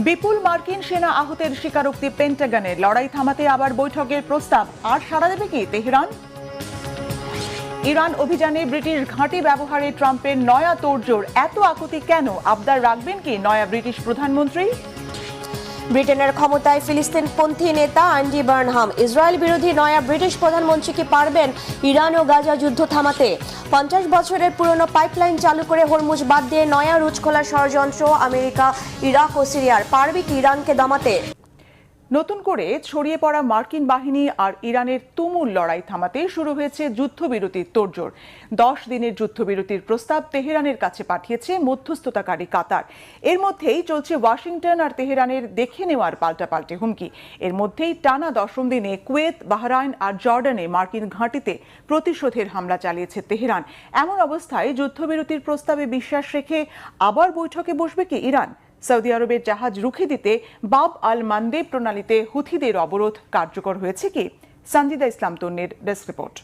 বিপুল মার্কিন সেনা আহতের স্বীকারোক্তি পেন্টাগনের, লড়াই থামাতে আবার বৈঠকের প্রস্তাব। আর সাড়া দেবে কি তেহরান? ইরান অভিযানে ব্রিটিশ ঘাঁটি ব্যবহারে ট্রাম্পের নয়া তোড়জোড়, এত আকুতি কেন? আবদার রাখবেন কি নয়া ব্রিটিশ প্রধানমন্ত্রী? ব্রিটেনের ক্ষমতায় ফিলিস্তিনপন্থী নেতা অ্যান্ডি বার্নহাম, ইসরায়েল বিরোধী নয়া ব্রিটিশ প্রধানমন্ত্রী কি পারবেন ইরান ও গাজা যুদ্ধ থামাতে? 50 বছরের পুরনো পাইপলাইন চালু করে হরমুজ বাদ দিয়ে নয়া রুট খোলার ষড়যন্ত্র আমেরিকা, ইরাক ও সিরিয়ার, পারবে কি ইরানকে দমাতে? নতুন করে ছড়িয়ে পড়া মার্কিন বাহিনী আর ইরানের তুমুল লড়াই থামাতে শুরু হয়েছে যুদ্ধবিরতির তোড়জোড়। 10 দিনের যুদ্ধবিরতির প্রস্তাব তেহরানের কাছে পাঠিয়েছে মধ্যস্থতাকারী কাতার। এর মধ্যেই চলছে ওয়াশিংটন আর তেহরানের দেখে নেওয়ার পাল্টাপাল্টি হুমকি। এর মধ্যেই টানা 10ম দিনে কুয়েত, বাহরাইন আর জর্ডানে মার্কিন ঘাঁটিতে প্রতিশোধের হামলা চালিয়েছে তেহরান। এমন অবস্থায় যুদ্ধবিরতির প্রস্তাবে বিশ্বাস রেখে আবার বৈঠকে বসবে কি ইরান? সৌদি আরবের জাহাজ রুখে দিতে বাব আল মান্দেব প্রণালীতে হুথিদের অবরোধ কার্যকর হয়েছে কি? সঞ্জিদা ইসলাম তন্নির ডেস্ক রিপোর্ট।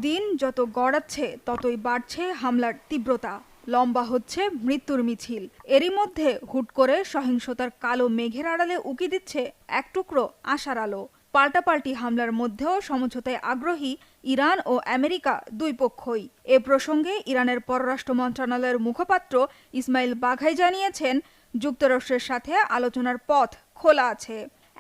দিন যত গড়াচ্ছে ততই বাড়ছে হামলার তীব্রতা, লম্বা হচ্ছে মৃত্যুর মিছিল। এরই মধ্যে হুট করে সহিংসতার কালো মেঘের আড়ালে উকি দিচ্ছে এক টুকরো আশার আলো। পাল্টাপাল্টি হামলার মধ্যেও সমঝোতায় আগ্রহী ইরান ও আমেরিকা, দুই পক্ষই। এ প্রসঙ্গে ইরানের পররাষ্ট্র মন্ত্রণালয়ের মুখপাত্র ইসমাইল বাঘাই জানিয়েছেন, যুক্তরাষ্ট্রের সাথে আলোচনার পথ খোলা আছে।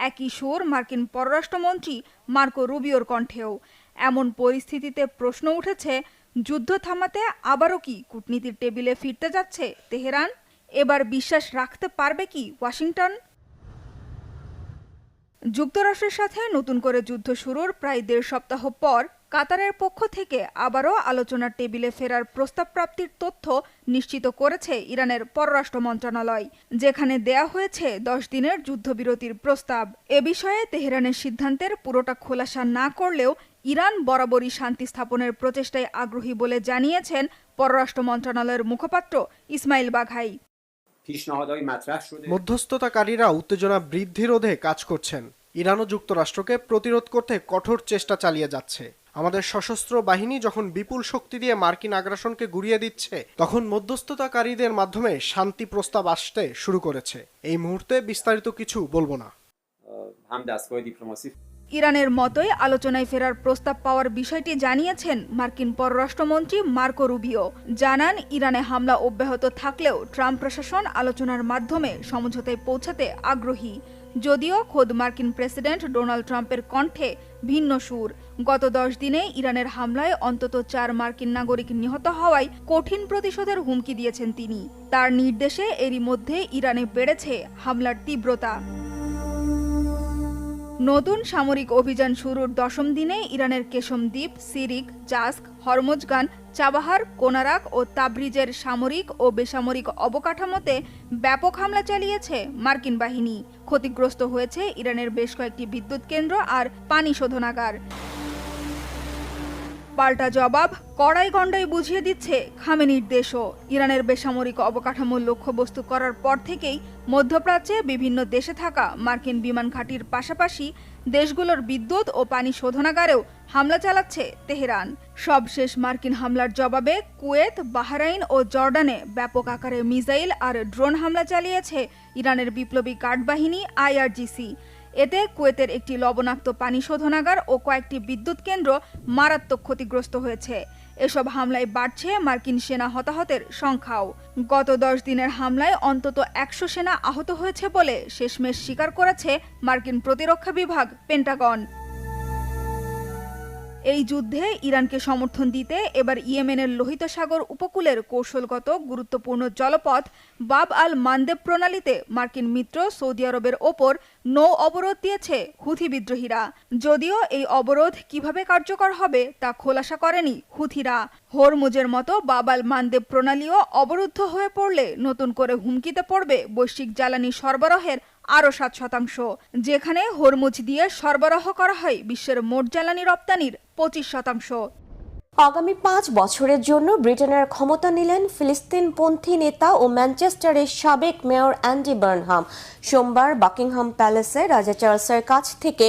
একই সুর মার্কিন পররাষ্ট্রমন্ত্রী মার্কো রুবিওর কণ্ঠেও। এমন পরিস্থিতিতে প্রশ্ন উঠেছে, যুদ্ধ থামাতে আবারও কি কূটনীতির টেবিলে ফিরতে যাচ্ছে তেহরান? এবার বিশ্বাস রাখতে পারবে কি ওয়াশিংটন? যুক্তরাষ্ট্রের সাথে নতুন করে যুদ্ধ শুরুর প্রায় 1.5 সপ্তাহ পর কাতারের পক্ষ থেকে আবারও আলোচনার টেবিলে ফেরার প্রস্তাব প্রাপ্তির তথ্য নিশ্চিত করেছে ইরানের পররাষ্ট্র মন্ত্রণালয়, যেখানে দেয়া হয়েছে 10 দিনের যুদ্ধবিরতির প্রস্তাব। এ বিষয়ে তেহরানের সিদ্ধান্তের পুরোটা খোলাসা না করলেও ইরান বরাবরই শান্তি স্থাপনের প্রচেষ্টায় আগ্রহী বলে জানিয়েছেন পররাষ্ট্র মন্ত্রণালয়ের মুখপাত্র ইসমাইল বাঘাই। মধ্যস্থতাকারীরা উত্তেজনা বৃদ্ধি রোধে কাজ করছেন। ইরান ও যুক্তরাষ্ট্রকে প্রতিরোধ করতে কঠোর চেষ্টা চালিয়ে যাচ্ছে। আমাদের সশস্ত্র বাহিনী যখন বিপুল শক্তি দিয়ে মার্কিন আগ্রাসনকে গুড়িয়ে দিচ্ছে, তখন মধ্যস্থতাকারীদের মাধ্যমে শান্তি প্রস্তাব আসতে শুরু করেছে। এই মুহূর্তে বিস্তারিত কিছু বলবো না। ইরানের মতোই আলোচনায় ফেরার প্রস্তাব পাওয়ার বিষয়টি জানিয়েছেন মার্কিন পররাষ্ট্রমন্ত্রী মার্কো রুবিও। জানান, ইরানে হামলা অব্যাহত থাকলেও ট্রাম্প প্রশাসন আলোচনার মাধ্যমে সমঝোতায় পৌঁছাতে আগ্রহী। যদিও খোদ মার্কিন প্রেসিডেন্ট ডোনাল্ড ট্রাম্পের কণ্ঠে ভিন্ন সুর। গত 10 দিনে ইরানের হামলায় অন্তত 4 মার্কিন নাগরিক নিহত হওয়ায় কঠিন প্রতিশোধের হুমকি দিয়েছেন তিনি। তার নির্দেশে এরই মধ্যে ইরানে বেড়েছে হামলার তীব্রতা। নতুন সামরিক অভিযান শুরুর 10ম দিনে ইরানের কেশম দ্বীপ, সিরিক, জাস্ক, হরমোজগান, চাবাহার, কোনারাক ও তাবরিজের সামরিক ও বেসামরিক অবকাঠামোতে ব্যাপক হামলা চালিয়েছে মার্কিন বাহিনী। ক্ষতিগ্রস্ত হয়েছে ইরানের বেশ কয়েকটি বিদ্যুৎ কেন্দ্র আর পানি শোধনাগার। পাল্টা জবাব কড়াই গন্ডাই বুঝিয়ে দিচ্ছে খামেনির দেশও। ইরানের বেসামরিক অবকাঠামোর লক্ষ্যবস্তু করার পর থেকেই মধ্যপ্রাচ্যে বিভিন্ন দেশে থাকা মার্কিন বিমান ঘাঁটির পাশাপাশি দেশগুলোর বিদ্যুৎ ও পানি শোধনাগারেও হামলা চালাচ্ছে তেহরান। সবশেষ মার্কিন হামলার জবাবে কুয়েত, বাহরাইন ও জর্ডানে ব্যাপক আকারে মিসাইল আর ড্রোন হামলা চালিয়েছে ইরানের বিপ্লবী গার্ড বাহিনী IRGC। এতে কুয়েতের একটি লবণাক্ত পানি শোধনাগার ও কয়েকটি বিদ্যুৎ কেন্দ্র মারাত্মক ক্ষতিগ্রস্ত হয়েছে। এসব হামলায় বাড়ছে মার্কিন সেনা হতাহতের সংখ্যাও। গত 10 দিনের হামলায় অন্তত 100 সেনা আহত হয়েছে বলে শেষমেশ স্বীকার করেছে মার্কিন প্রতিরক্ষা বিভাগ, পেন্টাগন। এই যুদ্ধে ইরানকে সমর্থন দিতে এবার ইয়েমেনের লোহিত সাগর উপকূলের কৌশলগত গুরুত্বপূর্ণ জলপথ বাব আল মান্দেব প্রণালীতে মার্কিন মিত্র সৌদি আরবের ওপর নৌ অবরোধ দিয়েছে হুথি বিদ্রোহীরা। যদিও এই অবরোধ কিভাবে কার্যকর হবে তা খোলাসা করেনি হুথিরা। হরমুজের মতো বাব আল মান্দেব প্রণালীও অবরুদ্ধ হয়ে পড়লে নতুন করে হুমকিতে পড়বে বৈশ্বিক জ্বালানি সরবরাহের আরও 7%, যেখানে হরমুজ দিয়ে সরবরাহ করা হয় বিশ্বের মোট জ্বালানি রপ্তানির 25%। আগামী ৫ বছরের জন্য ব্রিটেনের ক্ষমতা নিলেন ফিলিস্তিনপন্থী নেতা ও ম্যানচেস্টারের সাবেক মেয়র অ্যান্ডি বার্নহাম। সোমবার বাকিংহাম প্যালেসে রাজা চার্লসের কাছ থেকে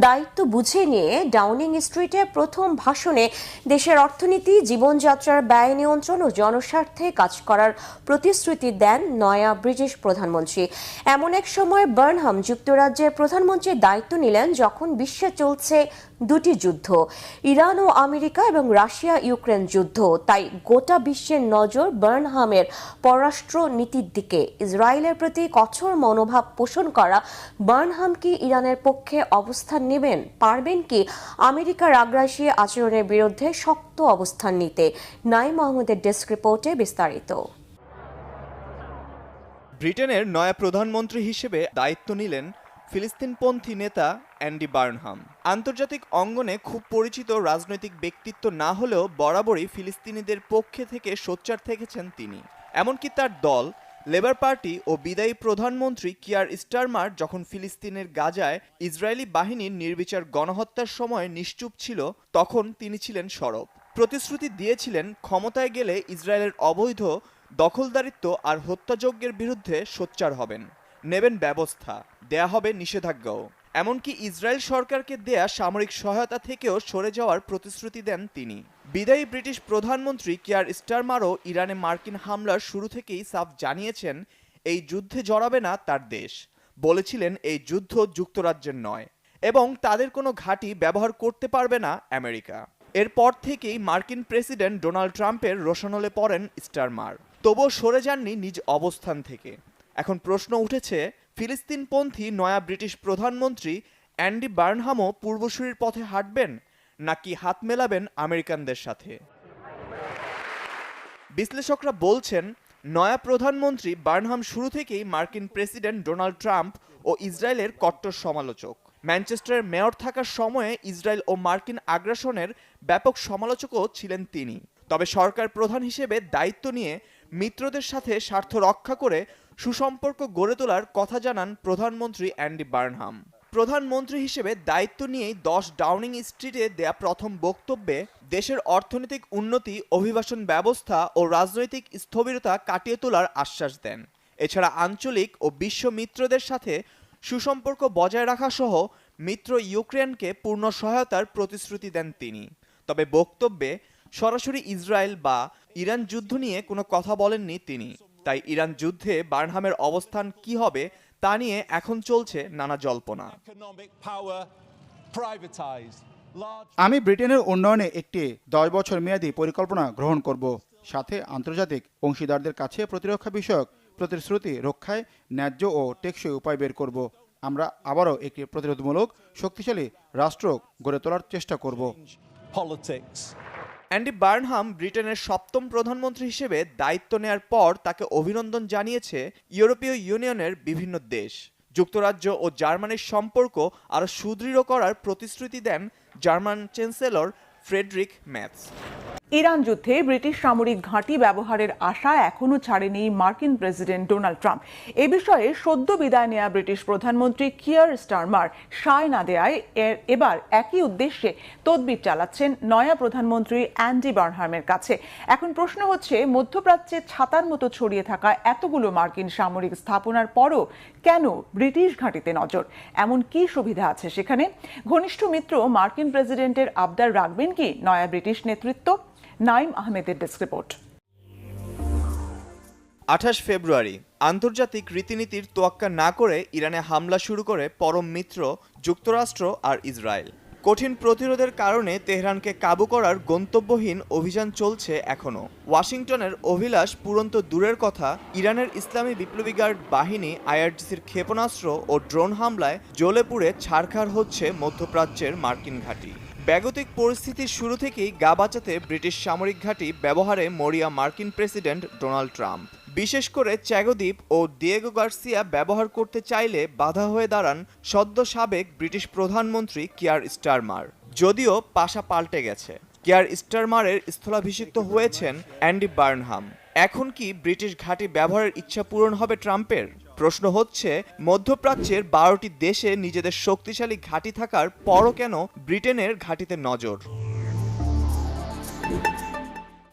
দায়িত্ব বুঝে নিয়ে ডাউনিং স্ট্রিটে প্রথম ভাষণে দেশের অর্থনীতি, জীবনযাত্রার ব্যয় নিয়ন্ত্রণ ও জনস্বার্থে কাজ করার প্রতিশ্রুতি দেন নয়া ব্রিটিশ প্রধানমন্ত্রী। এমন এক সময় বার্নহাম যুক্তরাজ্যের প্রধানমন্ত্রীর দায়িত্ব নিলেন যখন বিশ্বে চলছে দুটি যুদ্ধ, ইরান ও আমেরিকা এবং রাশিয়া ইউক্রেন যুদ্ধ। তাই গোটা বিশ্বের নজর বার্নহামের পররাষ্ট্র নীতির দিকে। ইসরায়েলের প্রতি কঠোর মনোভাব পোষণ করা বার্নহাম কি ইরানের পক্ষে অবস্থান নেবেন? পারবেন কি আমেরিকার আগ্রাসী আচরণের বিরুদ্ধে শক্ত অবস্থান নিতে? নাইম আহমেদের ডেস্ক রিপোর্টে বিস্তারিত। ব্রিটেনের নয়া প্রধানমন্ত্রী হিসেবে দায়িত্ব নিলেন ফিলিস্তিনপন্থী নেতা অ্যান্ডি বার্নহাম। আন্তর্জাতিক অঙ্গনে খুব পরিচিত রাজনৈতিক ব্যক্তিত্ব না হলেও বরাবরই ফিলিস্তিনিদের পক্ষে থেকে সোচ্চার থেকেছেন তিনি। এমনকি তার দল লেবার পার্টি ও বিদায়ী প্রধানমন্ত্রী কিয়ার স্টারমার যখন ফিলিস্তিনের গাজায় ইসরায়েলি বাহিনীর নির্বিচার গণহত্যার সময় নিশ্চুপ ছিল, তখন তিনি ছিলেন সরব। প্রতিশ্রুতি দিয়েছিলেন ক্ষমতায় গেলে ইসরায়েলের অবৈধ দখলদারিত্ব আর হত্যাযজ্ঞের বিরুদ্ধে সোচ্চার হবেন, নেবেন ব্যবস্থা, দেয়া হবে নিষেধাজ্ঞাও। এমনকি ইসরায়েল সরকারকে দেয়া সামরিক সহায়তা থেকেও সরে যাওয়ার প্রতিশ্রুতি দেন তিনি। বিদায়ী ব্রিটিশ প্রধানমন্ত্রী কিয়ার স্টারমারও ইরানে মার্কিন হামলার শুরু থেকেই সাফ জানিয়েছেন এই যুদ্ধে জড়াবে না তার দেশ। বলেছিলেন এই যুদ্ধ যুক্তরাজ্যের নয় এবং তাদের কোনো ঘাঁটি ব্যবহার করতে পারবে না আমেরিকা। এরপর থেকেই মার্কিন প্রেসিডেন্ট ডোনাল্ড ট্রাম্পের রোশানলে পড়েন স্টারমার, তবুও সরে যাননি নিজ অবস্থান থেকে। এখন প্রশ্ন উঠেছে, ফিলিস্তিনপন্থী নয়া ব্রিটিশ প্রধানমন্ত্রী অ্যান্ডি বার্নহামও পূর্বসূরির পথে হাঁটবেন নাকি হাত মেলাবেন আমেরিকানদের সাথে? বিশ্লেষকরা বলছেন, নয়া প্রধানমন্ত্রী বার্নহাম শুরু থেকেই মার্কিন প্রেসিডেন্ট ডোনাল্ড ট্রাম্প ও ইসরায়েলের কট্টর সমালোচক। ম্যানচেস্টারের মেয়র থাকার সময়ে ইসরায়েল ও মার্কিন আগ্রাসনের ব্যাপক সমালোচকও ছিলেন তিনি। তবে সরকার প্রধান হিসেবে দায়িত্ব নিয়ে মিত্রদের সাথে স্বার্থ রক্ষা করে সুসম্পর্ক গড়ে তোলার কথা জানান প্রধানমন্ত্রী অ্যান্ডি বার্নহাম। প্রধানমন্ত্রী হিসেবে দায়িত্ব নিয়েই 10 ডাউনিং স্ট্রিটে দেয়া প্রথম বক্তব্যে দেশের অর্থনৈতিক উন্নতি, অভিবাসন ব্যবস্থা ও রাজনৈতিক স্থবিরতা কাটিয়ে তোলার আশ্বাস দেন। এছাড়া আঞ্চলিক ও বিশ্ব মিত্রদের সাথে সুসম্পর্ক বজায় রাখা সহ মিত্র ইউক্রেনকে পূর্ণ সহায়তার প্রতিশ্রুতি দেন তিনি। তবে বক্তব্যে সরাসরি ইসরায়েল বা ইরান যুদ্ধ নিয়ে কোনো কথা বলেননি তিনি। তাই ইরান যুদ্ধে বার্নহামের অবস্থান কি হবে তা নিয়ে এখন চলছে নানা জল্পনা। আমি ব্রিটেনের উন্নয়নে একটি 10 বছর মেয়াদী পরিকল্পনা গ্রহণ করব, সাথে আন্তর্জাতিক অংশীদারদের কাছে প্রতিরক্ষা বিষয়ক প্রতিশ্রুতি রক্ষায় ন্যায্য ও টেকসই উপায় বের করব। আমরা আবারও একটি প্রতিরোধমূলক শক্তিশালী রাষ্ট্র গড়ে তোলার চেষ্টা করব। অ্যান্ডি বার্নহাম ব্রিটেনের 7ম প্রধানমন্ত্রী হিসেবে দায়িত্ব নেয়ার পর তাকে অভিনন্দন জানিয়েছে ইউরোপীয় ইউনিয়নের বিভিন্ন দেশ। যুক্তরাজ্য ও জার্মানির সম্পর্ক আরও সুদৃঢ় করার প্রতিশ্রুতি দেন German chancellor Friedrich Merz. Iran যুদ্ধে ব্রিটিশ সামরিক ঘাঁটি ব্যবহারের আশা এখনো ছাড়েনি মার্কিন প্রেসিডেন্ট ডোনাল্ড ট্রাম্প। এ বিষয়ে সদ্য বিদায় নেয়া ব্রিটিশ প্রধানমন্ত্রী কিয়ার স্টারমার সায় না দেয়ায় এবার একই উদ্দেশ্যে তদবির চালাচ্ছেন নয়া প্রধানমন্ত্রী অ্যান্ডি বার্নহামের কাছে। এখন প্রশ্ন হচ্ছে, মধ্যপ্রাচ্যে ছাতার মতো ছড়িয়ে থাকা এতগুলো মার্কিন সামরিক স্থাপনার পরও কেন ব্রিটিশ ঘাঁটিতে নজর? এমন কি সুবিধা আছে সেখানে? ঘনিষ্ঠ মিত্র মার্কিন প্রেসিডেন্টের আবদার রাখবেন কি নয়া ব্রিটিশ নেতৃত্ব? নাইম আহমেদের ডেস্ক রিপোর্ট। 28 ফেব্রুয়ারি আন্তর্জাতিক রীতিনীতির তোয়াক্কা না করে ইরানে হামলা শুরু করে পরম মিত্র যুক্তরাষ্ট্র আর ইসরায়েল। কঠিন প্রতিরোধের কারণে তেহরানকে কাবু করার গন্তব্যহীন অভিযান চলছে এখনো। ওয়াশিংটনের অভিলাষ পূরণ তো দূরের কথা, ইরানের ইসলামী বিপ্লবী গার্ড বাহিনী আইআরজিসির ক্ষেপণাস্ত্র ও ড্রোন হামলায় জ্বলে পুড়ে ছারখার হচ্ছে মধ্যপ্রাচ্যের মার্কিন ঘাঁটি। ব্যাগতিক পরিস্থিতির শুরু থেকেই গা বাঁচাতে ব্রিটিশ সামরিক ঘাঁটি ব্যবহারে মরিয়া মার্কিন প্রেসিডেন্ট ডোনাল্ড ট্রাম্প। বিশেষ করে চ্যাগোদ্বীপ ও ডিয়েগো গার্সিয়া ব্যবহার করতে চাইলে বাধা হয়ে দাঁড়ান সদ্য সাবেক ব্রিটিশ প্রধানমন্ত্রী কিয়ার স্টারমার। যদিও পাশা পাল্টে গেছে, কিয়ার স্টারমারের স্থলাভিষিক্ত হয়েছেন অ্যান্ডি বার্নহাম। এখন কি ব্রিটিশ ঘাঁটি ব্যবহারের ইচ্ছা পূরণ হবে ট্রাম্পের? প্রশ্ন হচ্ছে, মধ্যপ্রাচ্যের 12টি দেশে নিজেদের শক্তিশালী ঘাঁটি থাকার পরও কেন ব্রিটেনের ঘাঁটিতে নজর?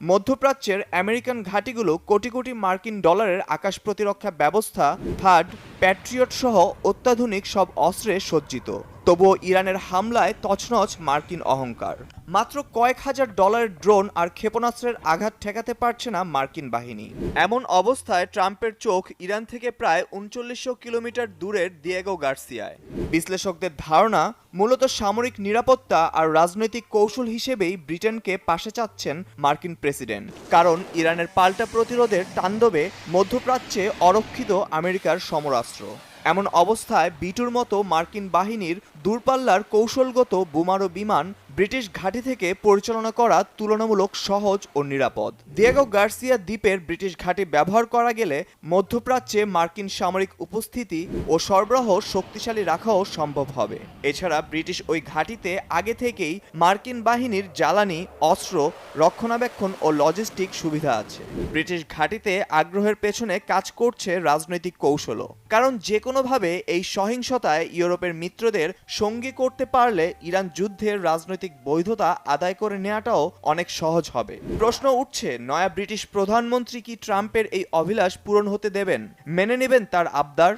মধ্যপ্রাচ্যের আমেরিকান ঘাঁটিগুলো কোটি কোটি মার্কিন ডলারের আকাশ প্রতিরক্ষা ব্যবস্থা, থার্ড, প্যাট্রিয়ট সহ অত্যাধুনিক সব অস্ত্রে সজ্জিত। তবুও ইরানের হামলায় তছনছ মার্কিন অহংকার। মাত্র কয়েক হাজার ডলারের ড্রোন আর ক্ষেপণাস্ত্রের আঘাত ঠেকাতে পারছে না মার্কিন বাহিনী। এমন অবস্থায় ট্রাম্পের চোখ ইরান থেকে প্রায় ৩৯০০ কিলোমিটার দূরের দিয়েগো গার্সিয়ায়। বিশ্লেষকদের ধারণা, মূলত সামরিক নিরাপত্তা আর রাজনৈতিক কৌশল হিসেবেই ব্রিটেনকে পাশে চাচ্ছেন মার্কিন প্রেসিডেন্ট। কারণ ইরানের পাল্টা প্রতিরোধের তাণ্ডবে মধ্যপ্রাচ্যে অরক্ষিত আমেরিকার সমরাস্ত্র। এমন অবস্থায় বিটুর মতো মার্কিন বাহিনীর দূরপাল্লার কৌশলগত বোমারু বিমান ব্রিটিশ ঘাঁটি থেকে পরিচালনা করা তুলনামূলক সহজ ও নিরাপদ। দিয়েগো গার্সিয়া দ্বীপের ব্রিটিশ ঘাঁটি ব্যবহার করা গেলে মধ্যপ্রাচ্যে মার্কিন সামরিক উপস্থিতি ও সরবরাহ শক্তিশালী রাখাও সম্ভব হবে। এছাড়া ব্রিটিশ ওই ঘাঁটিতে আগে থেকেই মার্কিন বাহিনীর জ্বালানি, অস্ত্র, রক্ষণাবেক্ষণ ও লজিস্টিক সুবিধা আছে। ব্রিটিশ ঘাঁটিতে আগ্রহের পেছনে কাজ করছে রাজনৈতিক কৌশলও। কারণ যে কোনোভাবে এই সহিংসতায় ইউরোপের মিত্রদের সঙ্গী করতে পারলে ইরান যুদ্ধের রাজনৈতিক বৈধতা আদায় করে নেওয়াটাও অনেক সহজ হবে। প্রশ্ন উঠছে, নয়া ব্রিটিশ প্রধানমন্ত্রী কি ট্রাম্পের এই অভিলাষ পূরণ হতে দেবেন? মেনে নেবেন তার আবদার?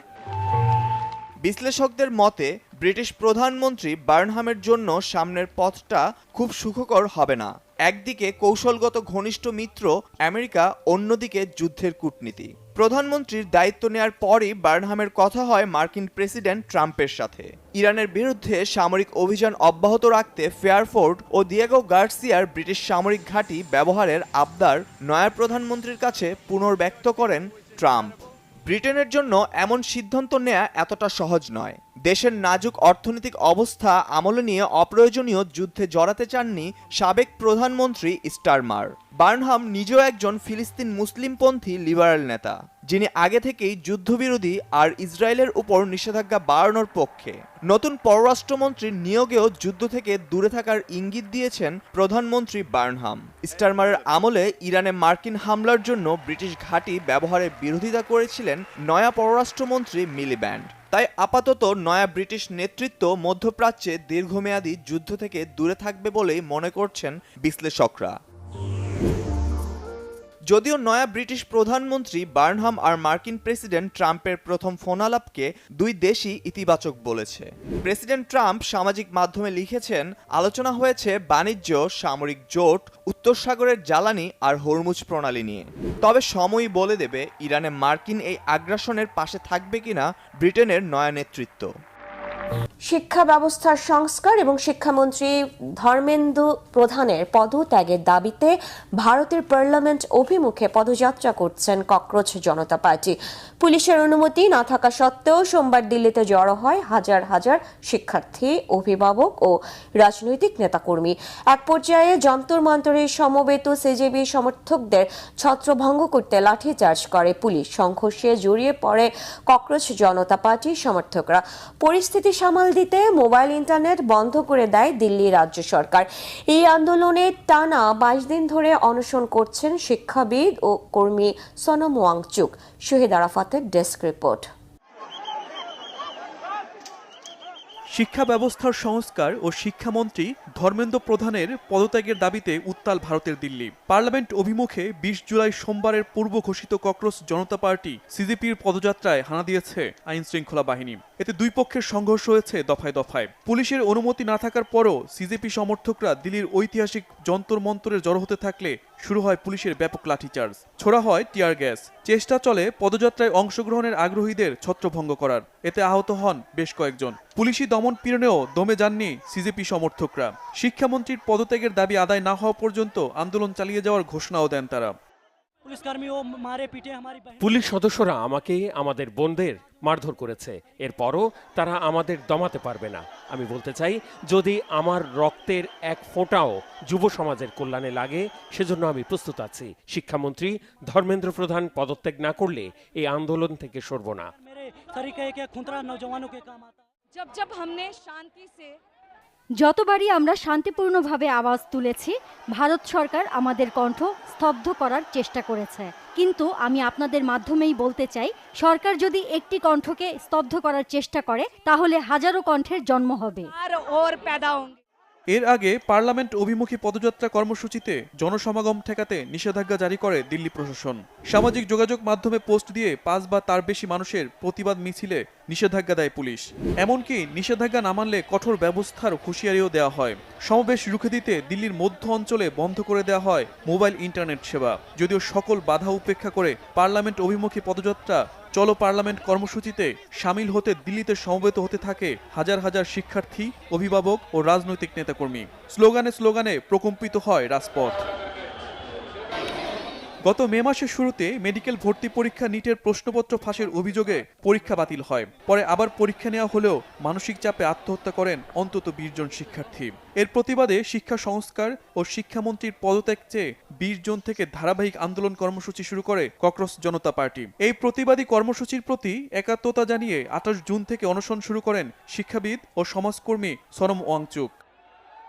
বিশ্লেষকদের মতে ব্রিটিশ প্রধানমন্ত্রী বার্নহামের জন্য সামনের পথটা খুব সুখকর হবে না। একদিকে কৌশলগত ঘনিষ্ঠ মিত্র আমেরিকা, অন্যদিকে যুদ্ধের কূটনীতি। প্রধানমন্ত্রীর দায়িত্ব নেয়ার পরই বার্নহামের কথা হয় মার্কিন প্রেসিডেন্ট ট্রাম্পের সাথে। ইরানের বিরুদ্ধে সামরিক অভিযান অব্যাহত রাখতে ফেয়ারফোর্ড ও দিয়েগো গার্সিয়ার ব্রিটিশ সামরিক ঘাঁটি ব্যবহারের আবদার নয়া প্রধানমন্ত্রীর কাছে পুনর্ব্যক্ত করেন ট্রাম্প। ব্রিটেনের জন্য এমন সিদ্ধান্ত নেওয়া এতটা সহজ নয়। দেশের নাজুক অর্থনৈতিক অবস্থা আমলে নিয়ে অপ্রয়োজনীয় যুদ্ধে জড়াতে চাননি সাবেক প্রধানমন্ত্রী স্টারমার। বার্নহাম নিজেও একজন ফিলিস্তিন মুসলিমপন্থী লিবারেল নেতা, যিনি আগে থেকেই যুদ্ধবিরোধী আর ইসরায়েলের উপর নিষেধাজ্ঞা বাড়ানোর পক্ষে। নতুন পররাষ্ট্রমন্ত্রীর নিয়োগেও যুদ্ধ থেকে দূরে থাকার ইঙ্গিত দিয়েছেন প্রধানমন্ত্রী বার্নহাম। স্টারমারের আমলে ইরানে মার্কিন হামলার জন্য ব্রিটিশ ঘাঁটি ব্যবহারের বিরোধিতা করেছিলেন নয়া পররাষ্ট্রমন্ত্রী মিলিব্যান্ড। তাই আপাতত নয়া ব্রিটিশ নেতৃত্ব মধ্যপ্রাচ্যে দীর্ঘমেয়াদী যুদ্ধ থেকে দূরে থাকবে বলেই মনে করছেন বিশ্লেষকরা। যদিও নয়া ব্রিটিশ প্রধানমন্ত্রী বার্নহাম আর মার্কিন প্রেসিডেন্ট ট্রাম্পের প্রথম ফোনালাপকে দুই দেশই ইতিবাচক বলেছে। প্রেসিডেন্ট ট্রাম্প সামাজিক মাধ্যমে লিখেছেন, আলোচনা হয়েছে বাণিজ্য, সামরিক জোট, উত্তর সাগরের জ্বালানি আর হরমুজ প্রণালী নিয়ে। তবে সময়ই বলে দেবে ইরানে মার্কিন এই আগ্রাসনের পাশে থাকবে কিনা ব্রিটেনের নয়া নেতৃত্ব। শিক্ষা ব্যবস্থার সংস্কার এবং শিক্ষামন্ত্রী ধর্মেন্দ্র প্রধানের পদত্যাগের দাবিতে ভারতের পার্লামেন্ট অভিমুখে পদযাত্রা করছেন ককরোচ জনতা পার্টি। পুলিশের অনুমতি না থাকা সত্ত্বেও সোমবার দিল্লিতে জড়ো হয় হাজার হাজার শিক্ষার্থী, অভিভাবক ও রাজনৈতিক নেতাকর্মী। এক পর্যায়ে যন্তর মন্তরে সমবেত সিজেপি সমর্থকদের ছত্রভঙ্গ করতে লাঠিচার্জ করে পুলিশ। সংঘর্ষে জড়িয়ে পড়ে ককরোচ জনতা পার্টির সমর্থকরা। পরিস্থিতি সামাল দিতে মোবাইল ইন্টারনেট বন্ধ করে দেয় দিল্লি রাজ্য সরকার। এই আন্দোলনে টানা 22 দিন ধরে অনশন করছেন শিক্ষাবিদ ও কর্মী সোনম ওয়াংচুক। শহীদ আরাফাতের ডেস্ক রিপোর্ট। শিক্ষা ব্যবস্থার সংস্কার ও শিক্ষামন্ত্রী ধর্মেন্দ্র প্রধানের পদত্যাগের দাবিতে উত্তাল ভারতের দিল্লি। পার্লামেন্ট অভিমুখে 20 জুলাই সোমবারের পূর্ব ঘোষিত ককরোচ জনতা পার্টি সিজেপির পদযাত্রায় হানা দিয়েছে আইন শৃঙ্খলা বাহিনী। এতে দুই পক্ষের সংঘর্ষ হয়েছে দফায় দফায়। পুলিশের অনুমতি না থাকার পরও সিজেপি সমর্থকরা দিল্লির ঐতিহাসিক যন্তর মন্তরে জড়ো হতে থাকলে শুরু হয় পুলিশের ব্যাপক লাঠিচার্জ, ছোড়া হয় টিয়ার গ্যাস। চেষ্টা চলে পদযাত্রায় অংশগ্রহণের আগ্রহীদের ছত্রভঙ্গ করার। এতে আহত হন বেশ কয়েকজন। পুলিশি দমন পীড়নেও দমে যাননি সিজেপি সমর্থকরা। শিক্ষামন্ত্রীর পদত্যাগের দাবি আদায় না হওয়া পর্যন্ত আন্দোলন চালিয়ে যাওয়ার ঘোষণাও দেন তারা। পুলিশ সদস্যরা আমাকে, আমাদের বোনদের মারধর করেছে, এরপরও তারা আমাদের দমাতে পারবে না। আমি বলতে চাই, যদি আমার রক্তের এক ফোঁটাও যুব সমাজের কল্যাণে লাগে, সেজন্য আমি প্রস্তুত আছি। শিক্ষামন্ত্রী ধর্মেন্দ্র প্রধান পদত্যাগ না করলে এই আন্দোলন থেকে সরব না। যতবারই আমরা শান্তিপূর্ণভাবে আওয়াজ তুলেছি, ভারত সরকার আমাদের কণ্ঠ স্তব্ধ করার চেষ্টা করেছে। কিন্তু আমি আপনাদের মাধ্যমেই বলতে চাই, সরকার যদি একটি কণ্ঠকে স্তব্ধ করার চেষ্টা করে, তাহলে হাজারো কণ্ঠের জন্ম হবে। এর আগে পার্লামেন্ট অভিমুখী পদযাত্রা কর্মসূচিতে জনসমাগম ঠেকাতে নিষেধাজ্ঞা জারি করে দিল্লি প্রশাসন। সামাজিক যোগাযোগ মাধ্যমে পোস্ট দিয়ে ৫ বা তার বেশি মানুষের প্রতিবাদ মিছিলে নিষেধাজ্ঞা দেয় পুলিশ। এমনকি নিষেধাজ্ঞা না মানলে কঠোর ব্যবস্থার হুঁশিয়ারিও দেওয়া হয়। সমাবেশ রুখে দিতে দিল্লির মধ্য অঞ্চলে বন্ধ করে দেওয়া হয় মোবাইল ইন্টারনেট সেবা। যদিও সকল বাধা উপেক্ষা করে পার্লামেন্ট অভিমুখী পদযাত্রা চলো পার্লামেন্ট কর্মসূচিতে সামিল হতে দিল্লিতে সমবেত হতে থাকে হাজার হাজার শিক্ষার্থী, অভিভাবক ও রাজনৈতিক নেতাকর্মী। স্লোগানে স্লোগানে প্রকম্পিত হয় রাজপথ। গত মে মাসের শুরুতে মেডিকেল ভর্তি পরীক্ষা নিটের প্রশ্নপত্র ফাঁসের অভিযোগে পরীক্ষা বাতিল হয়। পরে আবার পরীক্ষা নেওয়া হলেও মানসিক চাপে আত্মহত্যা করেন অন্তত ২০ জন শিক্ষার্থী। এর প্রতিবাদে শিক্ষা সংস্কার ও শিক্ষামন্ত্রীর পদত্যাগ চেয়ে ২০ জন থেকে ধারাবাহিক আন্দোলন কর্মসূচি শুরু করে ককরোচ জনতা পার্টি। এই প্রতিবাদী কর্মসূচির প্রতি একাত্মতা জানিয়ে ২৮ জুন থেকে অনশন শুরু করেন শিক্ষাবিদ ও সমাজকর্মী সনম ওয়াংচুক।